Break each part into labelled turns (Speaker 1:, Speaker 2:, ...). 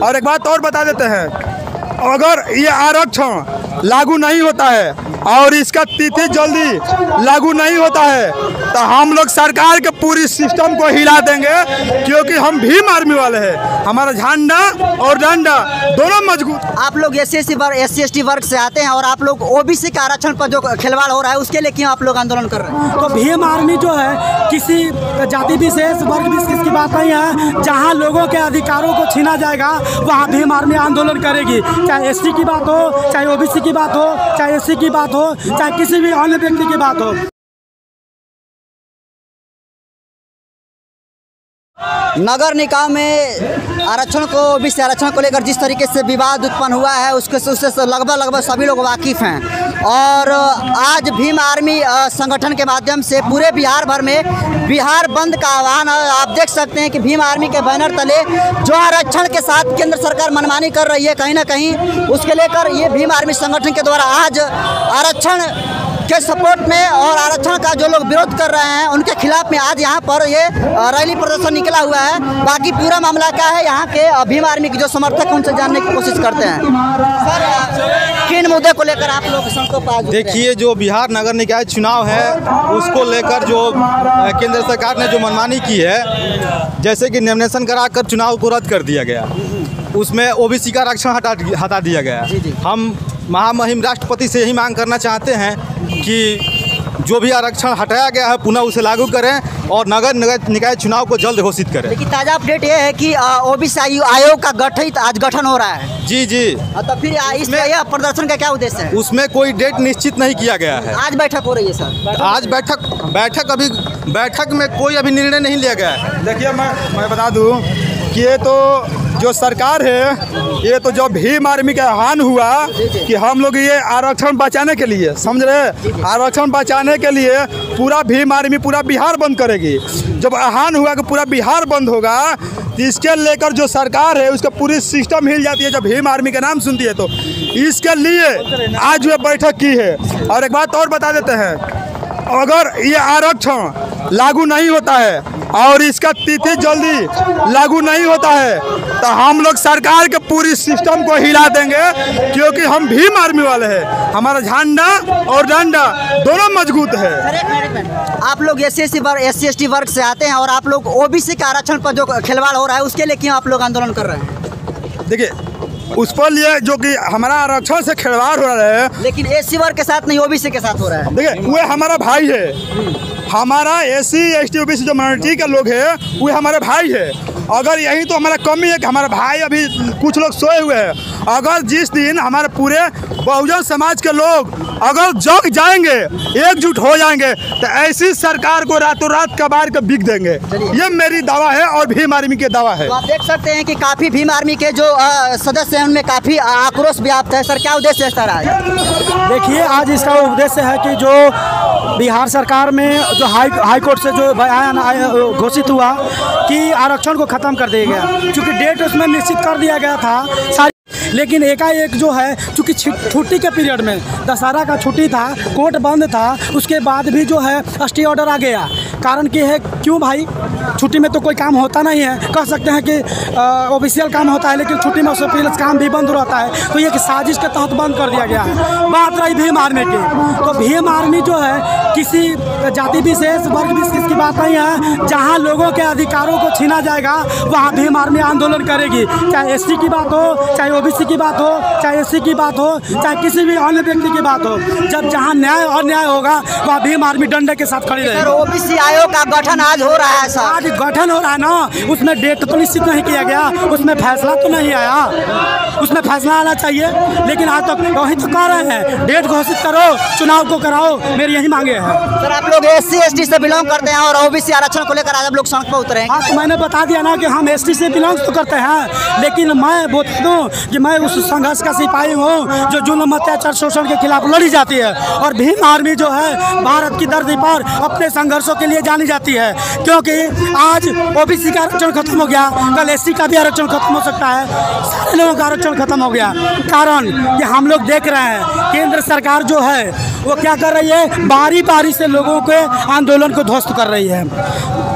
Speaker 1: और एक बात और बता देते हैं, अगर ये आरक्षण लागू नहीं होता है और इसका तिथि जल्दी लागू नहीं होता है तो हम लोग सरकार के पूरी सिस्टम को हिला देंगे, क्योंकि हम भीम आर्मी वाले हैं। हमारा झंडा और डंडा दोनों मजबूत।
Speaker 2: आप लोग SC/ST वर्ग से आते हैं और आप लोग OBC के आरक्षण पर जो खिलवाड़ हो रहा है उसके लिए क्यों आप लोग आंदोलन कर रहे हैं?
Speaker 3: तो भीम आर्मी जो है किसी जाति विशेष वर्ग विशेष की बात नहीं है। जहाँ लोगों के अधिकारों को छीना जाएगा वहाँ भीम आर्मी आंदोलन करेगी, चाहे SC की बात हो, चाहे OBC की बात हो, चाहे SC की बात हो, चाहे किसी भी अन्य व्यक्ति की बात हो।
Speaker 2: नगर निकाय में आरक्षण को OBC आरक्षण को लेकर जिस तरीके से विवाद उत्पन्न हुआ है उससे लगभग सभी लोग वाकिफ़ हैं। और आज भीम आर्मी संगठन के माध्यम से पूरे बिहार भर में बिहार बंद का आह्वान है। आप देख सकते हैं कि भीम आर्मी के बैनर तले जो आरक्षण के साथ केंद्र सरकार मनमानी कर रही है, कहीं ना कहीं उसके लेकर ये भीम आर्मी संगठन के द्वारा आज आरक्षण के सपोर्ट में और आरक्षण का जो लोग विरोध कर रहे हैं उनके खिलाफ में आज यहाँ पर ये रैली प्रदर्शन निकला हुआ है। बाकी पूरा मामला क्या है यहाँ के भीम आर्मी के जो समर्थक हैं उनसे जानने की कोशिश करते हैं। सर, किन मुद्दे को लेकर आप लोग सड़कों पर?
Speaker 4: देखिए, जो बिहार नगर निकाय चुनाव है उसको लेकर जो केंद्र सरकार ने जो मनमानी की है, जैसे कि नॉमिनेशन कराकर चुनाव को रद्द कर दिया गया, उसमें OBC का आरक्षण हटा दिया गया। हम महामहिम राष्ट्रपति से यही मांग करना चाहते हैं कि जो भी आरक्षण हटाया गया है पुनः उसे लागू करें और नगर निकाय चुनाव को जल्द घोषित करें।
Speaker 2: लेकिन ताज़ा अपडेट ये है कि OBC आयोग का आज गठन हो रहा है।
Speaker 4: जी।
Speaker 2: तो फिर इसमें यह प्रदर्शन का क्या उद्देश्य है?
Speaker 4: उसमें कोई डेट निश्चित नहीं किया गया है।
Speaker 2: आज बैठक हो रही है सर?
Speaker 4: आज बैठक में कोई अभी निर्णय नहीं लिया गया है।
Speaker 1: देखिए, मैं बता दूं कि ये तो जो सरकार है, ये तो जो भीम आर्मी का आह्वान हुआ कि हम लोग ये आरक्षण बचाने के लिए, समझ रहे, आरक्षण बचाने के लिए पूरा भीम आर्मी पूरा बिहार बंद करेगी। जब आह्वान हुआ कि पूरा बिहार बंद होगा तो इसके लेकर जो सरकार है उसका पूरी सिस्टम हिल जाती है जब भीम आर्मी का नाम सुनती है। तो इसके लिए आज ये बैठक की है। और एक बात और बता देते हैं, अगर ये आरक्षण लागू नहीं होता है और इसका तिथि जल्दी लागू नहीं होता है तो हम लोग सरकार के पूरी सिस्टम को हिला देंगे, क्योंकि हम भीम आर्मी वाले हैं। हमारा झंडा और डंडा दोनों मजबूत है।
Speaker 2: आप लोग SC/ST वर्ग से आते हैं और आप लोग OBC के आरक्षण पर जो खिलवाड़ हो रहा है उसके लिए क्यों आप लोग आंदोलन कर रहे हैं?
Speaker 1: देखिए, उस पर लिए जो कि हमारा आरक्षण से खिलवाड़ हो रहा है,
Speaker 2: लेकिन SC वर्ग के साथ नहीं OBC के साथ हो रहा है।
Speaker 1: देखिए, वो हमारा भाई है। हमारा SC ST OBC जो माइनॉरिटी के लोग हैं वो हमारे भाई है। अगर यही तो हमारा कमी है कि हमारे भाई अभी कुछ लोग सोए हुए हैं। अगर जिस दिन हमारे पूरे बहुजन समाज के लोग अगर जग जाएंगे, एकजुट हो जाएंगे तो ऐसी सरकार को रातों रात कबाड़ के बिक देंगे। ये मेरी दावा है और भीम आर्मी के दावा है।
Speaker 2: तो आप देख सकते हैं कि काफ़ी भीम आर्मी के जो सदस्य हैं उनमें काफ़ी आक्रोश व्याप्त है। सर, क्या उद्देश्य है सर आज?
Speaker 3: देखिए, आज इसका उद्देश्य है कि जो बिहार सरकार में जो हाई कोर्ट से जो बयान घोषित हुआ कि आरक्षण को ख़त्म कर दिया गया, चूँकि डेट उसमें निश्चित कर दिया गया था, लेकिन एकाएक जो है चूँकि छुट्टी के पीरियड में दशहरा का छुट्टी था, कोर्ट बंद था, उसके बाद भी जो है स्टे ऑर्डर आ गया। कारण कि है क्यों भाई, छुट्टी में तो कोई काम होता नहीं है। कह सकते हैं कि ऑफिशियल काम होता है लेकिन छुट्टी में उससे पहले काम भी बंद रहता है। तो ये कि साजिश के तहत बंद कर दिया गया है। बात रही भीम आर्मी की, तो भीम आर्मी जो है किसी जाति विशेष वर्ग विशेष की बात नहीं है। जहाँ लोगों के अधिकारों को छीना जाएगा वहाँ भीम आर्मी आंदोलन करेगी, चाहे SC की बात हो, चाहे OBC की बात हो, चाहे SC की बात हो, चाहे किसी भी अन्य व्यक्ति की बात हो। जब जहाँ न्याय और न्याय होगा वहाँ भीम आर्मी डंडे के साथ खड़ी रहेगी।
Speaker 2: OBC आयोग का गठन आज हो रहा है सर?
Speaker 3: आज गठन हो रहा है ना, उसमें डेट तो निश्चित नहीं किया गया, उसमें फैसला तो नहीं आया, उसमें फैसला आना चाहिए। लेकिन आज तक वही तो कह रहे हैं, डेट घोषित करो, चुनाव को कराओ, मेरी यही मांगे हैं।
Speaker 2: सर, आप लोग SC ST से बिलोंग करते हैं और OBC आरक्षण को लेकर आज आप लोग सड़क पर उतरे हैं।
Speaker 3: हाँ, तो मैंने बता दिया ना कि हम ST से बिलोंग तो करते हैं, लेकिन मैं बता दूँ कि मैं उस संघर्ष का सिपाही हूँ जो जुल्म अत्याचार शोषण के खिलाफ लड़ी जाती है। और भीम आर्मी जो है भारत की धरती पर अपने संघर्षों के लिए जानी जाती है, क्योंकि आज OBC का आरक्षण खत्म हो गया, कल SC का भी आरक्षण खत्म हो सकता है, सारे लोगों का आरक्षण खत्म हो गया। कारण कि हम लोग देख रहे हैं केंद्र सरकार जो है वो क्या कर रही है, बारी बारी से लोगों के आंदोलन को ध्वस्त कर रही है।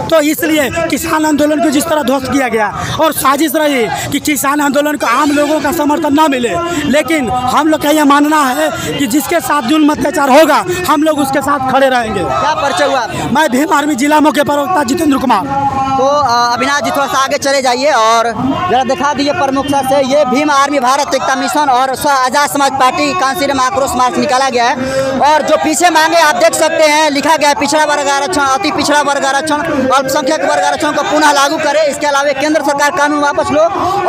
Speaker 3: तो इसलिए किसान आंदोलन को जिस तरह ध्वस्त किया गया और साजिश रही कि किसान आंदोलन को आम लोगों का समर्थन ना मिले, लेकिन हम लोग का यह मानना है कि जिसके साथ जुल्म अत्याचार होगा हम लोग उसके साथ खड़े रहेंगे।
Speaker 2: क्या परिचय हुआ?
Speaker 3: मैं भीम आर्मी जिला मुख्य प्रवक्ता जितेंद्र कुमार।
Speaker 2: तो अविनाश जी थोड़ा सा आगे चले जाइए और जरा दिखा दीजिए प्रमुखता से। ये भीम आर्मी भारत एकता मिशन और आजाद समाज पार्टी कांसीराम में आक्रोश मार्च निकाला गया है और जो पीछे मांगे आप देख सकते हैं, लिखा गया है पिछड़ा वर्ग आरक्षण, अति पिछड़ा वर्ग आरक्षण, अल्पसंख्यक वर्ग आरक्षण को पुनः लागू करे। इसके अलावा केंद्र सरकार कानून वापस लो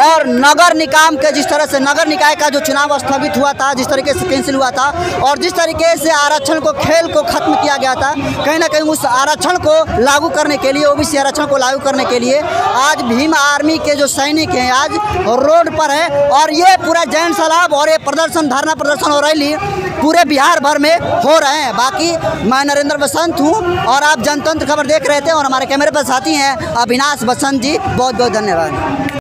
Speaker 2: और नगर निकाम के जिस तरह से नगर निकाय का जो चुनाव स्थगित हुआ था, जिस तरीके से कैंसिल हुआ था और जिस तरीके से आरक्षण को खेल को खत्म किया गया था, कहीं ना कहीं उस आरक्षण को लागू करने के लिए, ओबीसी आरक्षण को लागू करने के लिए आज भीम आर्मी के जो सैनिक हैं आज रोड पर हैं और ये पूरा जैन सलाब और ये प्रदर्शन, धरना प्रदर्शन और रैली पूरे बिहार भर में हो रहे हैं। बाकी मैं नरेंद्र बसंत हूँ और आप जनतंत्र खबर देख रहे थे और हमारे कैमरे पर साथी हैं अविनाश बसंत जी। बहुत बहुत धन्यवाद।